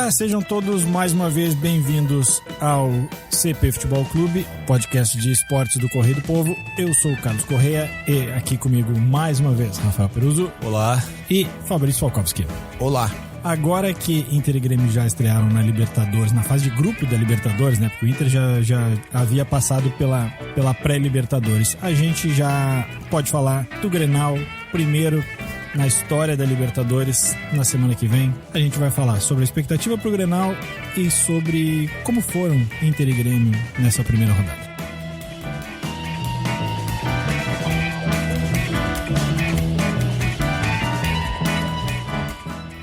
Olá, sejam todos mais uma vez bem-vindos ao CP Futebol Clube, podcast de esportes do Correio do Povo. Eu sou o Carlos Correia e aqui comigo mais uma vez Rafael Peruzzo. Olá. E Fabrício Falkowski. Olá. Agora que Inter e Grêmio já estrearam na Libertadores, na fase de grupo da Libertadores, né? Porque o Inter já havia passado pela pré-Libertadores. A gente já pode falar do Grenal, primeiro na história da Libertadores. Na semana que vem a gente vai falar sobre a expectativa pro Grenal e sobre como foram Inter e Grêmio nessa primeira rodada.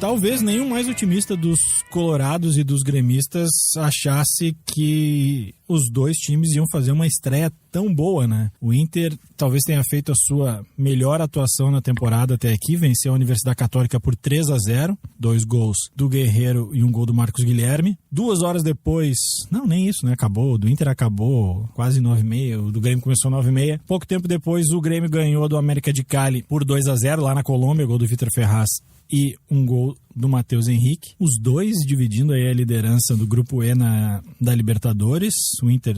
Talvez nenhum mais otimista dos colorados e dos gremistas achasse que os dois times iam fazer uma estreia tão boa, né? O Inter talvez tenha feito a sua melhor atuação na temporada até aqui, venceu a Universidade Católica por 3-0, 2 gols do Guerreiro e um gol do Marcos Guilherme. 2 horas depois, não, nem isso, né? Acabou, do Inter acabou quase 9h30, o do Grêmio começou 9h30. Pouco tempo depois, o Grêmio ganhou do América de Cali por 2-0 lá na Colômbia, gol do Vitor Ferraz e um gol do Matheus Henrique, os dois dividindo aí a liderança do Grupo E da Libertadores. O Inter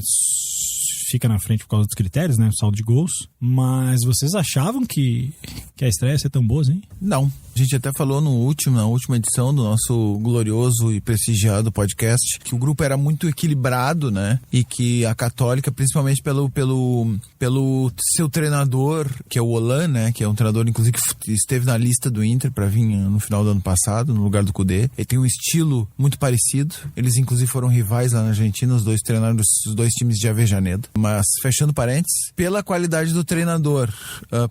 fica na frente por causa dos critérios, né? Saldo de gols. Mas vocês achavam que a estreia ia ser tão boa, hein? Não. A gente até falou na última edição do nosso glorioso e prestigiado podcast que o grupo era muito equilibrado, né? E que a Católica, principalmente pelo seu treinador, que é o Olan, né? Que é um treinador, inclusive, que esteve na lista do Inter para vir no final do ano passado, no lugar do Kudê. Ele tem um estilo muito parecido. Eles, inclusive, foram rivais lá na Argentina, os dois treinaram os dois times de Avejanedo. Mas, fechando parênteses, pela qualidade do treinador,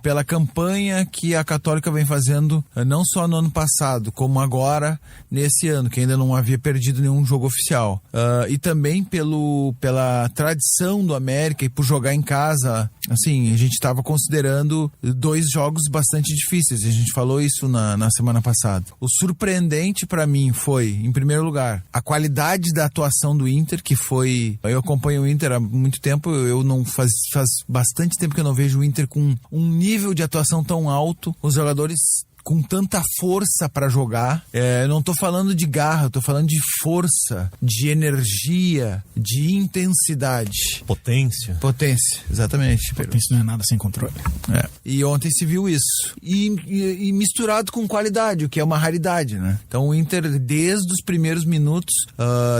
pela campanha que a Católica vem fazendo, não só no ano passado, como agora, nesse ano, que ainda não havia perdido nenhum jogo oficial. E também pela tradição do América e por jogar em casa, assim, a gente estava considerando 2 jogos bastante difíceis. A gente falou isso na semana passada. O surpreendente para mim foi, em primeiro lugar, a qualidade da atuação do Inter, que foi... Eu acompanho o Inter há muito tempo, eu não faz bastante tempo que eu não vejo o Inter com um nível de atuação tão alto. Os jogadores com tanta força pra jogar. Eu não tô falando de garra, eu tô falando de força, de energia, de intensidade. Potência, exatamente. Potência não é nada sem controle. E ontem se viu isso. E misturado com qualidade, o que é uma raridade, né? Então o Inter, desde os primeiros minutos,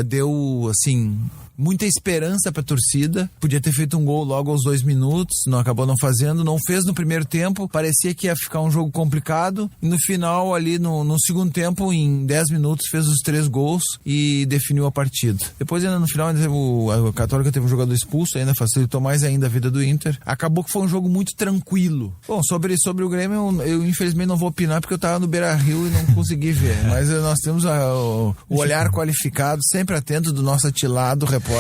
deu, assim... muita esperança pra torcida. Podia ter feito um gol logo aos 2 minutos, não acabou não fazendo, não fez no primeiro tempo, parecia que ia ficar um jogo complicado, e no final ali no segundo tempo, em 10 minutos fez os 3 gols e definiu a partida. Depois ainda no final a Católica teve um jogador expulso, ainda facilitou mais ainda a vida do Inter. Acabou que foi um jogo muito tranquilo. Bom, sobre o Grêmio eu infelizmente não vou opinar porque eu tava no Beira-Rio e não consegui ver, mas nós temos o olhar qualificado, sempre atento do nosso atilado repórter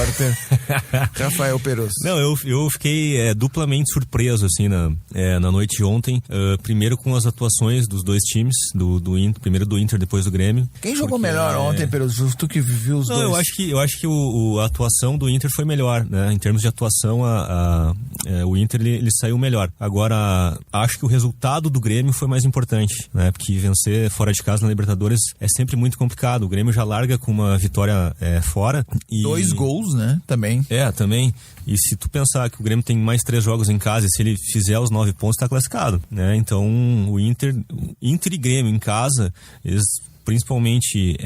Rafael Peruzzo. Não, eu fiquei duplamente surpreso assim na noite de ontem, primeiro com as atuações dos dois times, do Inter, primeiro do Inter, depois do Grêmio. Quem jogou melhor ontem, Peruzzo? Tu que viu os dois? Eu acho que a atuação do Inter foi melhor, né? Em termos de atuação, o Inter ele saiu melhor. Agora, acho que o resultado do Grêmio foi mais importante, né? Porque vencer fora de casa na Libertadores é sempre muito complicado. O Grêmio já larga com uma vitória fora. 2 gols, né? Também. Também. E se tu pensar que o Grêmio tem mais 3 jogos em casa e se ele fizer os 9 pontos, tá classificado, né? Então, o Inter e Grêmio em casa, eles... principalmente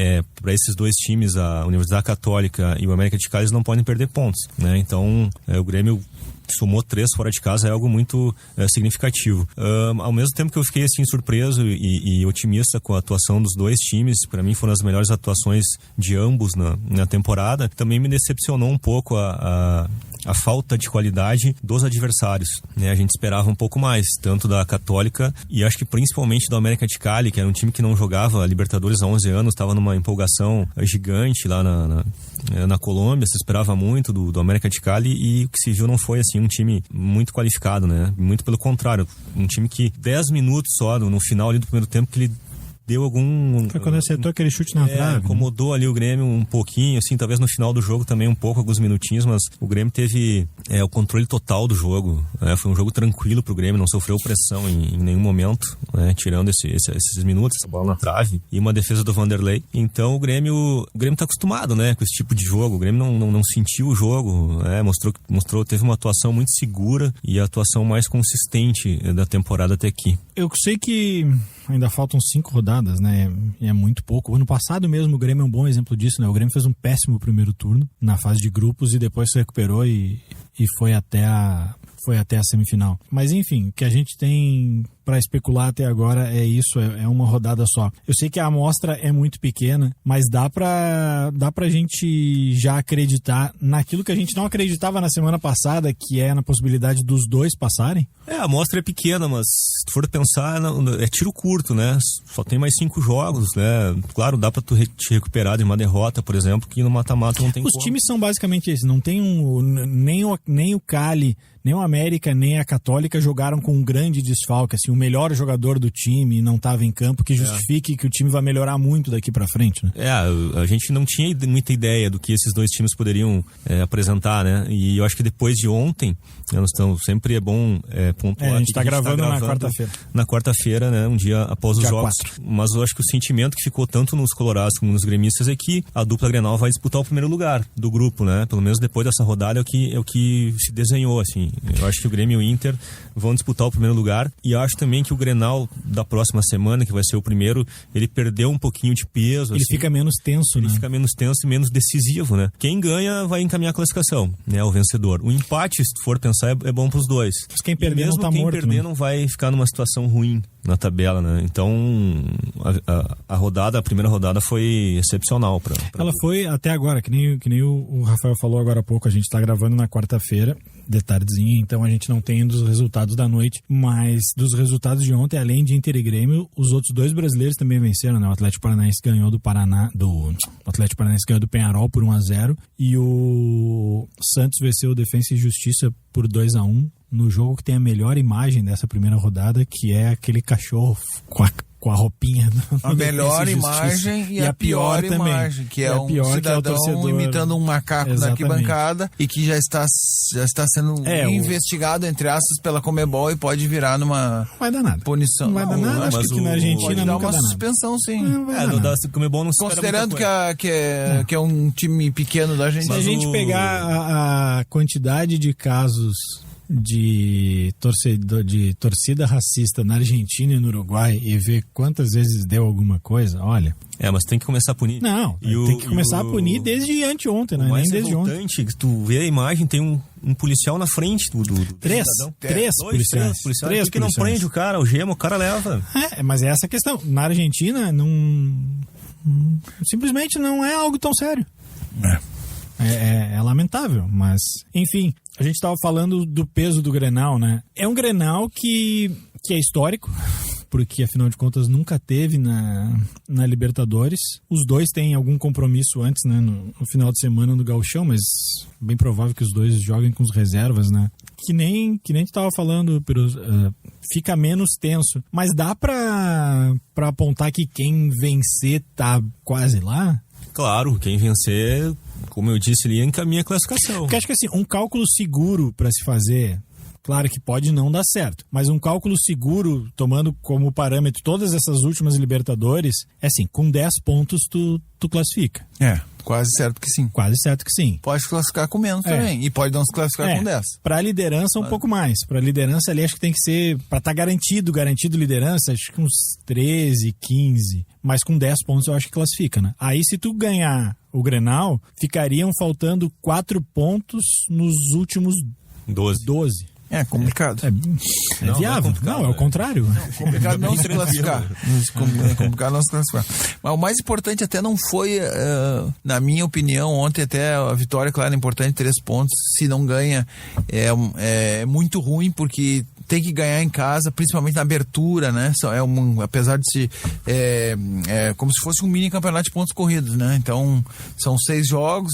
para esses dois times, a Universidade Católica e o América de Cali, eles não podem perder pontos, né? Então o Grêmio somou 3 fora de casa, é algo muito significativo. Ao mesmo tempo que eu fiquei assim surpreso e otimista com a atuação dos dois times, para mim foram as melhores atuações de ambos na temporada, também me decepcionou um pouco a falta de qualidade dos adversários, né? A gente esperava um pouco mais, tanto da Católica e acho que principalmente do América de Cali, que era um time que não jogava a Libertadores há 11 anos, estava numa empolgação gigante lá na Colômbia, se esperava muito do América de Cali, e o que se viu não foi assim um time muito qualificado, né? Muito pelo contrário, um time que 10 minutos só no final ali do primeiro tempo que ele deu algum... Foi quando acertou aquele chute na trave. Incomodou ali o Grêmio um pouquinho, assim, talvez no final do jogo também um pouco, alguns minutinhos, mas o Grêmio teve o controle total do jogo. Foi um jogo tranquilo pro Grêmio, não sofreu pressão em nenhum momento, né? Tirando esses minutos, essa bola na trave e uma defesa do Vanderlei. Então o Grêmio tá acostumado, né, com esse tipo de jogo. O Grêmio não sentiu o jogo, né? Teve uma atuação muito segura e a atuação mais consistente da temporada até aqui. Eu sei que ainda faltam 5 rodadas, né? E é muito pouco. O ano passado mesmo o Grêmio é um bom exemplo disso, né? O Grêmio fez um péssimo primeiro turno na fase de grupos e depois se recuperou e foi até a semifinal. Mas enfim, o que a gente tem para especular até agora é isso, é uma rodada só. Eu sei que a amostra é muito pequena, mas dá pra gente já acreditar naquilo que a gente não acreditava na semana passada, que é na possibilidade dos dois passarem? A amostra é pequena, mas se tu for pensar, é tiro curto, né? Só tem mais 5 jogos, né? Claro, dá pra tu te recuperar de uma derrota, por exemplo, que no mata-mata não tem Os times são basicamente esses, não tem nem o Cali, nem o América, nem a Católica jogaram com um grande desfalque, assim, o melhor jogador do time não estava em campo, que justifique que o time vai melhorar muito daqui pra frente, né? A gente não tinha muita ideia do que esses dois times poderiam apresentar, né? E eu acho que depois de ontem, sempre é bom pontuar. A gente tá gravando na quarta-feira. Na quarta-feira, né? Um dia após os dia jogos. 4. Mas eu acho que o sentimento que ficou tanto nos colorados como nos gremistas é que a dupla Grenal vai disputar o primeiro lugar do grupo, né? Pelo menos depois dessa rodada é o que se desenhou, assim. Eu acho que o Grêmio e o Inter vão disputar o primeiro lugar e eu acho também que o Grenal da próxima semana, que vai ser o primeiro, ele perdeu um pouquinho de peso. Ele fica menos tenso, Ele fica menos tenso e menos decisivo, né? Quem ganha vai encaminhar a classificação, né? O vencedor. O empate, se tu for pensar, é bom pros dois. Mas quem perder não tá quem morto, perder né? não vai ficar numa situação ruim na tabela, né? Então, a primeira rodada foi excepcional pra Ela foi até agora, que nem o Rafael falou agora há pouco, a gente tá gravando na quarta-feira, de tardezinha, então a gente não tem ainda os resultados da noite, mas dos resultados de ontem, além de Inter e Grêmio, os outros 2 brasileiros também venceram, né? O Atlético Paranaense ganhou do o Atlético Paranaense ganhou do Peñarol por 1-0 e o Santos venceu o Defensa e Justiça por 2-1 no jogo que tem a melhor imagem dessa primeira rodada, que é aquele cachorro com a roupinha. A melhor imagem e a pior imagem, que é um cidadão imitando um macaco na arquibancada e que já está sendo investigado, entre aspas, pela Conmebol e pode virar numa vai dar nada. Punição. Não vai dar nada, acho que na Argentina pode dar nunca uma dá suspensão, sim. A Conmebol não considerando que é um time pequeno da Argentina. Se a gente pegar a quantidade de casos de torcida racista na Argentina e no Uruguai e ver quantas vezes deu alguma coisa, olha... mas tem que começar a punir. Não, tem que começar a punir desde anteontem, né? Nem desde ontem. Tu vê a imagem, tem um policial na frente do Três policiais. Três que não prende o cara, o cara leva. Mas é essa a questão. Na Argentina, simplesmente não é algo tão sério. É lamentável, mas... Enfim, a gente estava falando do peso do Grenal, né? É um Grenal que é histórico, porque afinal de contas nunca teve na Libertadores. Os dois têm algum compromisso antes, né? No final de semana no Gauchão, mas bem provável que os dois joguem com os reservas, né? Que nem tu estava falando, fica menos tenso. Mas dá pra apontar que quem vencer tá quase lá? Claro, quem vencer, como eu disse, ele encaminha a classificação. Porque acho que assim, um cálculo seguro para se fazer, claro que pode não dar certo, mas um cálculo seguro, tomando como parâmetro todas essas últimas Libertadores, é assim, com 10 pontos tu classifica. Quase certo que sim. Quase certo que sim. Pode classificar com menos também. E pode não se classificar com 10. Pra liderança, um pouco mais. Pra liderança ali, acho que tem que ser... Pra estar garantido liderança, acho que uns 13, 15. Mas com 10 pontos eu acho que classifica, né? Aí se tu ganhar o Grenal, ficariam faltando 4 pontos nos últimos 12. É complicado. É viável. Não, é o contrário. Complicado não se classificar. Complicado não se classificar. Mas o mais importante até não foi, na minha opinião, ontem até a vitória, claro, é importante, 3 pontos. Se não ganha, é muito ruim, porque tem que ganhar em casa, principalmente na abertura, né? Apesar de ser como se fosse um mini campeonato de pontos corridos, né? Então, são 6 jogos,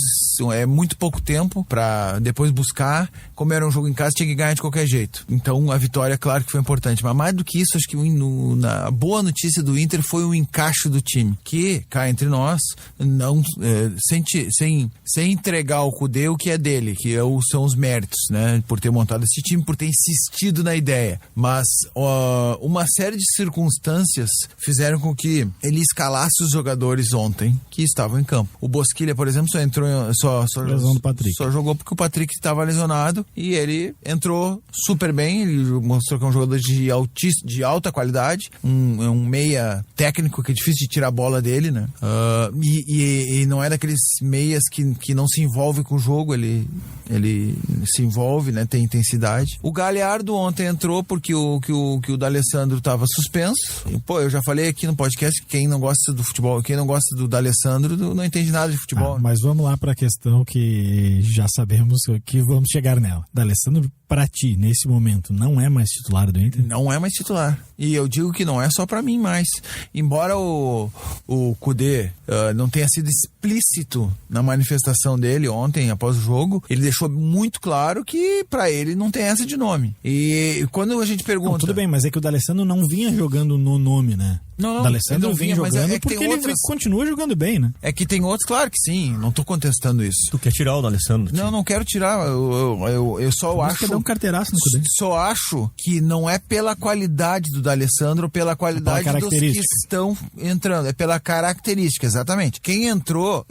é muito pouco tempo para depois buscar. Como era um jogo em casa, tinha que ganhar de qualquer jeito. Então, a vitória, claro que foi importante. Mas mais do que isso, acho que a boa notícia do Inter foi o encaixe do time, que, cá entre nós, não sem entregar ao Kudê o que é dele, que são os méritos, né? Por ter montado esse time, por ter insistido na ideia. Mas uma série de circunstâncias fizeram com que ele escalasse os jogadores ontem que estavam em campo. O Bosquilha, por exemplo, lesão do Patrick. Só jogou porque o Patrick estava lesionado e ele entrou super bem. Ele mostrou que é um jogador de alta qualidade, um meia técnico que é difícil de tirar a bola dele, né? E não é daqueles meias que não se envolve com o jogo, ele se envolve, né? Tem intensidade. O Galhardo ontem entrou porque o D'Alessandro estava suspenso. E, eu já falei aqui no podcast que quem não gosta do futebol, quem não gosta do D'Alessandro não entende nada de futebol. Mas vamos lá para a questão que já sabemos que vamos chegar nela. D'Alessandro, para ti, nesse momento, não é mais titular do Inter? Não é mais titular. E eu digo que não é só para mim mais. Embora o Kudê não tenha sido explícito na manifestação dele ontem, após o jogo, ele deixou muito claro que para ele não tem essa de nome. E quando a gente pergunta... Não, tudo bem, mas é que o D'Alessandro não vinha jogando no nome, né? Não, o D'Alessandro vinha jogando porque ele continua jogando bem, né? É que tem outros, claro que sim, não tô contestando isso. Tu quer tirar o D'Alessandro? Não quero tirar, eu só acho... Quer dar um carteiraço no Kudê. Só acho que não é pela qualidade do D'Alessandro ou pela qualidade dos que estão entrando, é pela característica, exatamente. Quem entrou,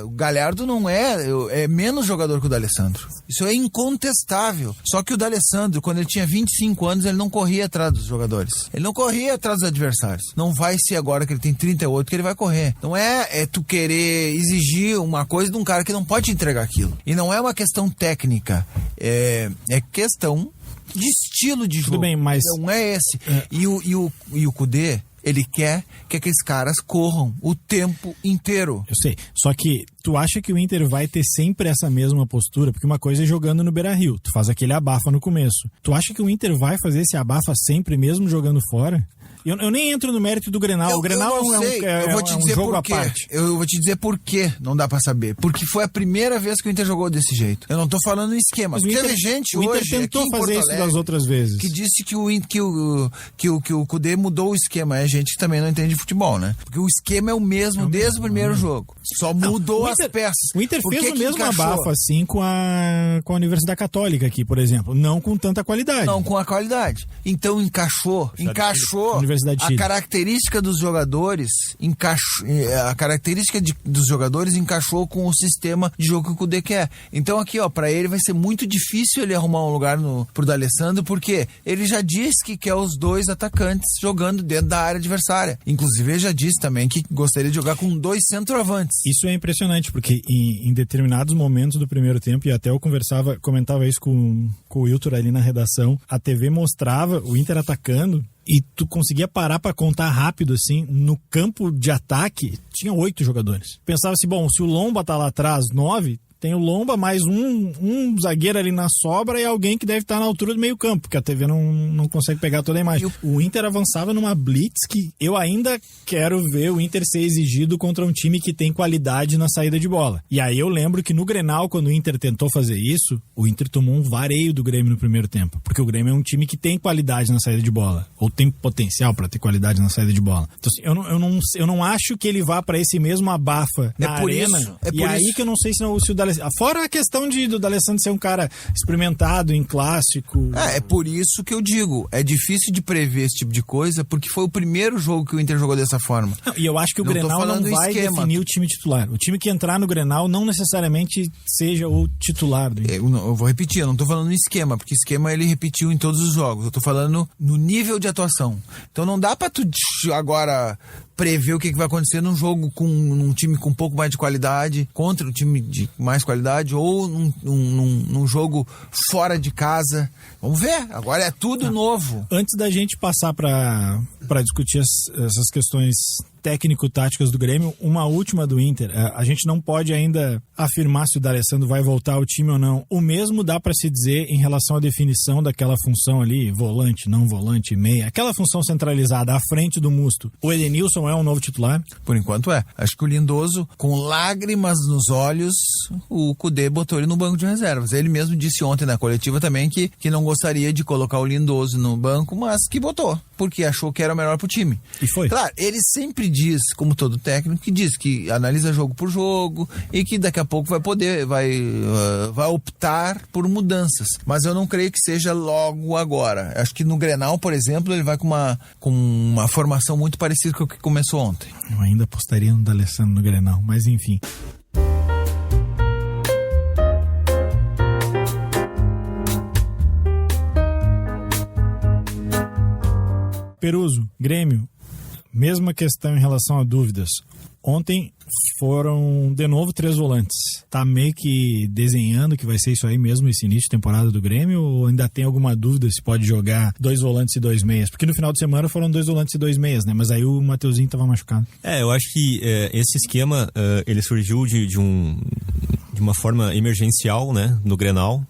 o Galhardo não é menos jogador que o D'Alessandro. Isso é incontestável. Só que o D'Alessandro, quando ele tinha 25 anos, ele não corria atrás dos jogadores. Ele não corria atrás dos adversários. Não vai ser agora que ele tem 38 que ele vai correr. Não é tu querer exigir uma coisa de um cara que não pode entregar aquilo. E não é uma questão técnica. É questão de estilo de jogo. Tudo bem, mas... Não é esse. E o Kudê, ele quer que aqueles caras corram o tempo inteiro. Eu sei, só que tu acha que o Inter vai ter sempre essa mesma postura? Porque uma coisa é jogando no Beira-Rio, tu faz aquele abafa no começo. Tu acha que o Inter vai fazer esse abafa sempre mesmo jogando fora? Eu nem entro no mérito do Grenal. O Grenal é um jogo à parte. Eu vou te dizer por quê, não dá pra saber. Porque foi a primeira vez que o Inter jogou desse jeito. Eu não tô falando em esquema. Mas teve gente o Inter hoje tentou aqui em fazer Porto isso Alegre das outras vezes. que disse que o Kudê mudou o esquema. É gente que também não entende de futebol, né? Porque o esquema é o mesmo desde o primeiro jogo. Só mudou as peças. O Inter fez o mesmo abafa assim com a Universidade Católica aqui, por exemplo. Não com tanta qualidade. Não com a qualidade. Então encaixou Universidade a característica dos jogadores, dos jogadores encaixou com o sistema de jogo que o Kudê quer. Então aqui, pra ele vai ser muito difícil ele arrumar um lugar pro D'Alessandro, porque ele já disse que quer os dois atacantes jogando dentro da área adversária. Inclusive ele já disse também que gostaria de jogar com 2 centroavantes. Isso é impressionante, porque em determinados momentos do primeiro tempo, e até eu comentava isso com o Wilton ali na redação, a TV mostrava o Inter atacando e tu conseguia parar pra contar rápido, assim, no campo de ataque, tinha 8 jogadores. Pensava assim, bom, se o Lomba tá lá atrás, 9... Tem o Lomba, mais um zagueiro ali na sobra e alguém que deve estar na altura do meio campo, porque a TV não consegue pegar toda a imagem. O Inter avançava numa blitz que eu ainda quero ver o Inter ser exigido contra um time que tem qualidade na saída de bola. E aí eu lembro que no Grenal, quando o Inter tentou fazer isso, o Inter tomou um vareio do Grêmio no primeiro tempo, porque o Grêmio é um time que tem qualidade na saída de bola, ou tem potencial para ter qualidade na saída de bola. Então assim, eu não acho que ele vá para esse mesmo abafa na arena. E aí que eu não sei se o D'Alessandro... Fora a questão do D'Alessandro ser um cara experimentado em clássico. É por isso que eu digo, é difícil de prever esse tipo de coisa, porque foi o primeiro jogo que o Inter jogou dessa forma. E eu acho que o Grenal não vai definir o time titular. O time que entrar no Grenal não necessariamente seja o titular do Inter. Eu vou repetir, eu não tô falando no esquema, porque esquema ele repetiu em todos os jogos. Eu tô falando no nível de atuação. Então não dá pra tu agora prever o que vai acontecer num jogo com um time com um pouco mais de qualidade contra um time de mais qualidade ou num jogo fora de casa. Vamos ver, agora é tudo novo. Antes da gente passar para para discutir essas questões técnico-táticas do Grêmio. Uma última do Inter. A gente não pode ainda afirmar se o D'Alessandro vai voltar ao time ou não. O mesmo dá para se dizer em relação à definição daquela função ali, volante, não volante, meia. Aquela função centralizada à frente do Musto. O Edenilson é um novo titular? Por enquanto é. Acho que o Lindoso, com lágrimas nos olhos, o Cudê botou ele no banco de reservas. Ele mesmo disse ontem na coletiva também que não gostaria de colocar o Lindoso no banco, mas que botou, porque achou que era o melhor pro time. E foi. Claro, ele sempre diz, como todo técnico, que diz que analisa jogo por jogo e que daqui a pouco vai optar por mudanças. Mas eu não creio que seja logo agora. Acho que no Grenal, por exemplo, ele vai com uma formação muito parecida com o que começou ontem. Eu ainda apostaria no D'Alessandro no Grenal, mas enfim. Peruso, Grêmio, mesma questão em relação a dúvidas. Ontem foram de novo 3 volantes. Tá meio que desenhando que vai ser isso aí mesmo, esse início de temporada do Grêmio, ou ainda tem alguma dúvida se pode jogar 2 volantes e 2 meias? Porque no final de semana foram 2 volantes e 2 meias, né? Mas aí o Mateuzinho tava machucado. Eu acho que esse esquema ele surgiu de uma forma emergencial, né, no Grenal,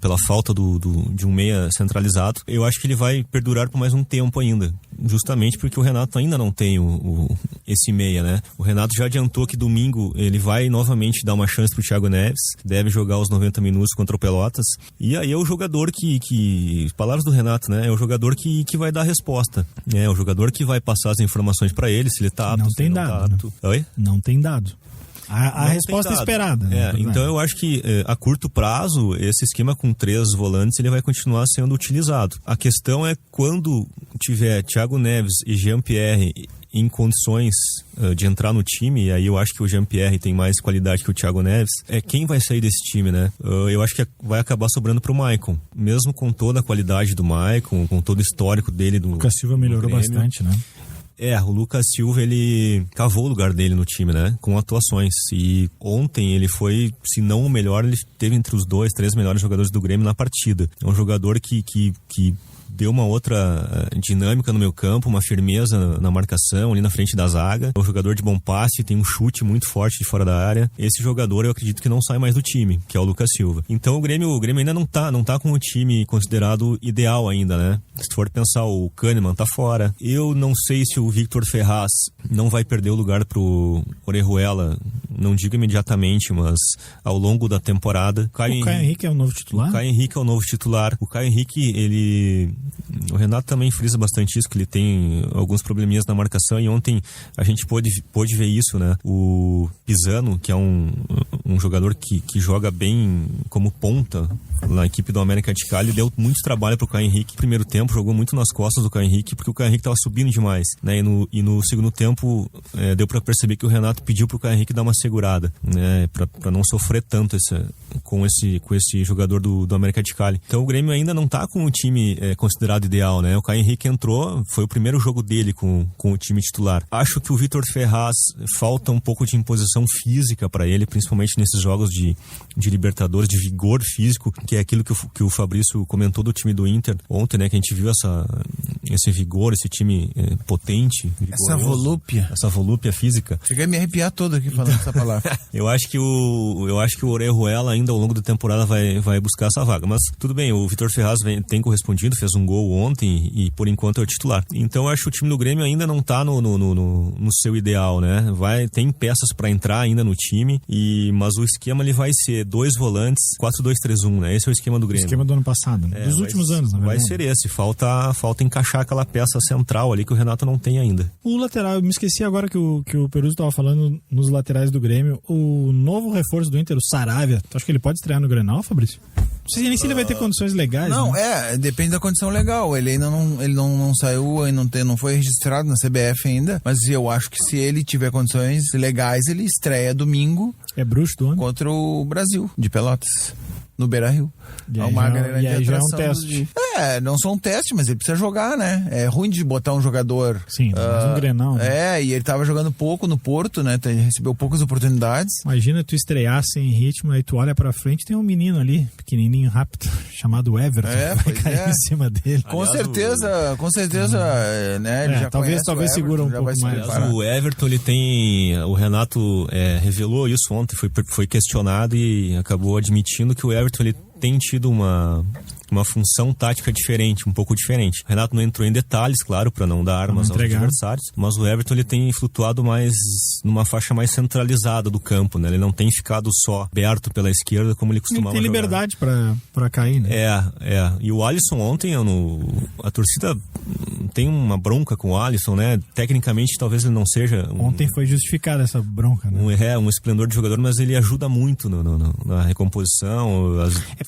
pela falta de um meia centralizado. Eu acho que ele vai perdurar por mais um tempo ainda, justamente porque o Renato ainda não tem esse meia, né? O Renato já adiantou que domingo ele vai novamente dar uma chance pro Thiago Neves, deve jogar os 90 minutos contra o Pelotas, e aí é o jogador que palavras do Renato, né, é o jogador que vai dar a resposta, é o jogador que vai passar as informações para ele, se ele tá apto, não tem dado, tá apto. né? Oi? Não tem dado. A resposta esperada. Né? Então eu acho que a curto prazo esse esquema com 3 volantes ele vai continuar sendo utilizado. A questão é quando tiver Thiago Neves e Jean-Pierre em condições de entrar no time, e aí eu acho que o Jean-Pierre tem mais qualidade que o Thiago Neves, quem vai sair desse time, né? Eu acho que vai acabar sobrando pro Maicon, mesmo com toda a qualidade do Maicon, com todo o histórico dele. O Lucas Silva melhorou bastante, né? O Lucas Silva, ele cavou o lugar dele no time, né? Com atuações. E ontem ele foi, se não o melhor, ele teve entre os 2, 3 melhores jogadores do Grêmio na partida. É um jogador que deu uma outra dinâmica no meio campo, uma firmeza na marcação, ali na frente da zaga. É um jogador de bom passe, tem um chute muito forte de fora da área. Esse jogador eu acredito que não sai mais do time, que é o Lucas Silva. Então o Grêmio ainda não tá com o time considerado ideal ainda, né? Se for pensar, o Kahneman tá fora. Eu não sei se o Victor Ferraz não vai perder o lugar pro Orejuela, não digo imediatamente, mas ao longo da temporada. O Caio Henrique é o novo titular? O Caio Henrique é o novo titular. O Caio Henrique, o Renato também frisa bastante isso, que ele tem alguns probleminhas na marcação, e ontem a gente pôde ver isso, né? O Pisano, que é um jogador que joga bem como ponta na equipe do América de Cali, deu muito trabalho pro Caio Henrique. No primeiro tempo jogou muito nas costas do Caio Henrique, porque o Caio Henrique tava subindo demais, né? E no segundo tempo deu para perceber que o Renato pediu pro Caio Henrique dar uma segurada, né? Pra não sofrer tanto com esse jogador do América de Cali. Então o Grêmio ainda não tá com o time considerado ideal, né? O Caio Henrique entrou, foi o primeiro jogo dele com o time titular. Acho que o Victor Ferraz falta um pouco de imposição física para ele, principalmente nesses jogos de Libertadores, de vigor físico, que é aquilo que o Fabrício comentou do time do Inter ontem, né? Que a gente viu esse vigor, esse time potente, vigoroso, essa volúpia física. Cheguei a me arrepiar todo aqui falando essa palavra. Eu acho que o Orejuela ainda ao longo da temporada vai buscar essa vaga, mas tudo bem, o Victor Ferraz tem correspondido, fez um gol ontem e por enquanto é o titular. Então eu acho que o time do Grêmio ainda não tá no seu ideal, né? Tem peças para entrar ainda no time, mas o esquema ele vai ser 2 volantes, 4-2-3-1, né? Esse é o esquema do Grêmio. O esquema do ano passado, né? Dos últimos anos, na verdade. Vai ser esse, falta encaixar aquela peça central ali que o Renato não tem ainda. O lateral, eu me esqueci agora que o Peruso estava falando nos laterais do Grêmio, o novo reforço do Inter, o Saravia, tu acha que ele pode estrear no Grenal, Fabrício? Não sei nem se ele vai ter condições legais. Não, né? Depende da condição legal. Ele ainda não saiu, não foi registrado na CBF ainda, mas eu acho que se ele tiver condições legais, ele estreia domingo. É bruxo do homem. Contra o Brasil, de Pelotas, no Beira-Rio. E aí já é um teste. Não são testes, mas ele precisa jogar, né? É ruim de botar um jogador... Sim, mais um Grenal, né? E ele tava jogando pouco no Porto, né? Recebeu poucas oportunidades. Imagina tu estrear sem ritmo, aí tu olha pra frente, tem um menino ali, pequenininho, rápido, chamado Everton. Vai cair em cima dele. Com certeza, né? Ele já talvez Everton, segura um pouco mais. Aliás, o Everton, ele tem... O Renato revelou isso ontem, foi questionado e acabou admitindo que o Everton, ele tem tido uma função tática diferente, um pouco diferente. O Renato não entrou em detalhes, claro, para não dar armas aos adversários, mas o Everton, ele tem flutuado mais numa faixa mais centralizada do campo, né? Ele não tem ficado só aberto pela esquerda como ele costumava jogar. Ele tem liberdade para cair, né? E o Alisson ontem, a torcida tem uma bronca com o Alisson, né? Tecnicamente, talvez ele não seja... Ontem foi justificada essa bronca, né? Um esplendor de jogador, mas ele ajuda muito na recomposição,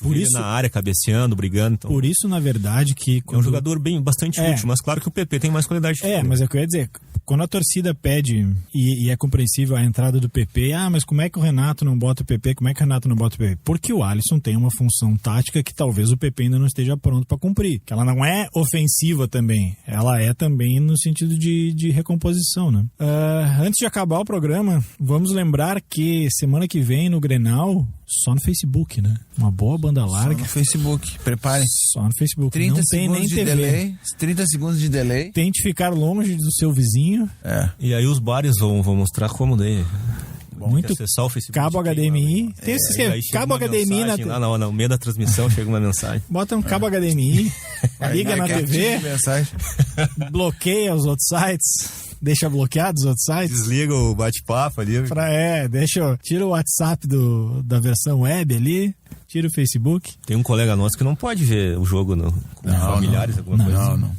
por isso, na área, cabeceando, brigando. Então, por isso, na verdade, que... É um jogador bastante útil, mas claro que o PP tem mais qualidade. Mas é o que eu ia dizer. Quando a torcida pede, e é compreensível a entrada do PP, mas como é que o Renato não bota o PP? Como é que o Renato não bota o PP? Porque o Alisson tem uma função tática que talvez o PP ainda não esteja pronto para cumprir. Que ela não é ofensiva também. Ela é também no sentido de recomposição, né? Antes de acabar o programa, vamos lembrar que semana que vem no Grenal, só no Facebook, né? Uma boa banda larga. Só no Facebook, preparem. Só no Facebook. 30 não tem nem de TV. Delay, 30 segundos de delay. Tente ficar longe do seu vizinho. E aí os bares vão mostrar como daí. Muito acessar o Facebook. Cabo HDMI. Tem esse esquema. Cabo HDMI na no meio da transmissão chega uma mensagem. Bota um cabo HDMI, liga na TV, bloqueia os outros sites. Deixa bloqueados os outros sites. Desliga o bate-papo ali. Tira o WhatsApp da versão web ali. Tira o Facebook. Tem um colega nosso que não pode ver o jogo com familiares, alguma coisa assim.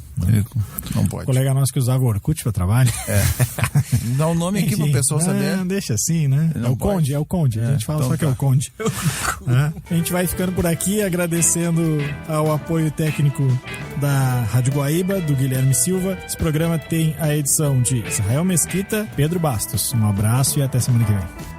Não pode. Colega nosso que usava o Orkut para trabalho. Dá um nome aqui pro pessoal saber. Não, deixa assim, né? É o Conde. A gente fala então só que é o Conde. A gente vai ficando por aqui, agradecendo ao apoio técnico da Rádio Guaíba, do Guilherme Silva. Esse programa tem a edição de Israel Mesquita, Pedro Bastos. Um abraço e até semana que vem.